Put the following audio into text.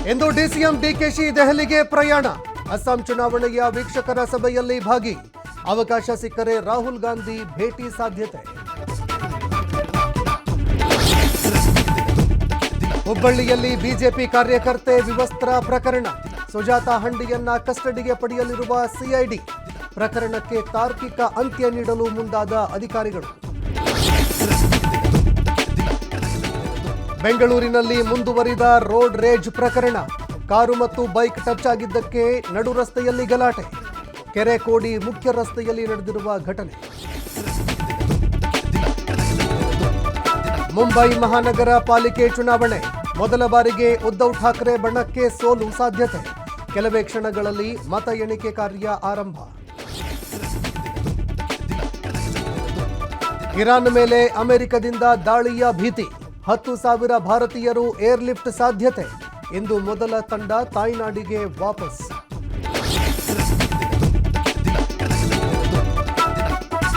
ಇಂದು DCM DKShi ದೆಹಲಿಗೆ ಪ್ರಯಾಣ. ಅಸ್ಸಾಂ ಚುನಾವಣೆಯ ವೀಕ್ಷಕರ ಸಭೆಯಲ್ಲಿ ಭಾಗಿ. ಅವಕಾಶ ಸಿಕ್ಕರೆ ರಾಹುಲ್ ಗಾಂಧಿ ಭೇಟಿ ಸಾಧ್ಯತೆ. ಹುಬ್ಬಳ್ಳಿಯಲ್ಲಿ ಬಿಜೆಪಿ ಕಾರ್ಯಕರ್ತೆ ವಿವಸ್ತ್ರ ಪ್ರಕರಣ. ಸುಜಾತಾ ಹಂಡಿಯನ್ನ ಕಸ್ಟಡಿಗೆ ಪಡೆಯಲಿರುವ ಸಿಐಡಿ. ಪ್ರಕರಣಕ್ಕೆ ತಾರ್ಕಿಕ ಅಂತ್ಯ ನೀಡಲು ಮುಂದಾದ ಅಧಿಕಾರಿಗಳು. ಬೆಂಗಳೂರಿನಲ್ಲಿ ಮುಂದುವರಿದ ರೋಡ್ ರೇಜ್ ಪ್ರಕರಣ. ಕಾರು ಮತ್ತು ಬೈಕ್ ಟಚ್ ಆಗಿದ್ದಕ್ಕೆ ನಡು ರಸ್ತೆಯಲ್ಲಿ ಗಲಾಟೆ. ಕೆರೆಕೋಡಿ ಮುಖ್ಯ ರಸ್ತೆಯಲ್ಲಿ ನಡೆದಿರುವ ಘಟನೆ. ಮುಂಬೈ ಮಹಾನಗರ ಪಾಲಿಕೆ ಚುನಾವಣೆ. ಮೊದಲ ಬಾರಿಗೆ ಉದ್ಧವ್ ಠಾಕ್ರೆ ಬಣಕ್ಕೆ ಸೋಲು ಸಾಧ್ಯತೆ. ಕೆಲವೇ ಕ್ಷಣಗಳಲ್ಲಿ ಮತ ಎಣಿಕೆ ಕಾರ್ಯ ಆರಂಭ. ಇರಾನ್ ಮೇಲೆ ಅಮೆರಿಕದಿಂದ ದಾಳಿಯ ಭೀತಿ. 10,000 ಭಾರತೀಯರು ಏರ್ಲಿಫ್ಟ್ ಸಾಧ್ಯತೆ. ಇಂದು ಮೊದಲ ತಂಡ ತಾಯ್ನಾಡಿಗೆ ವಾಪಸ್.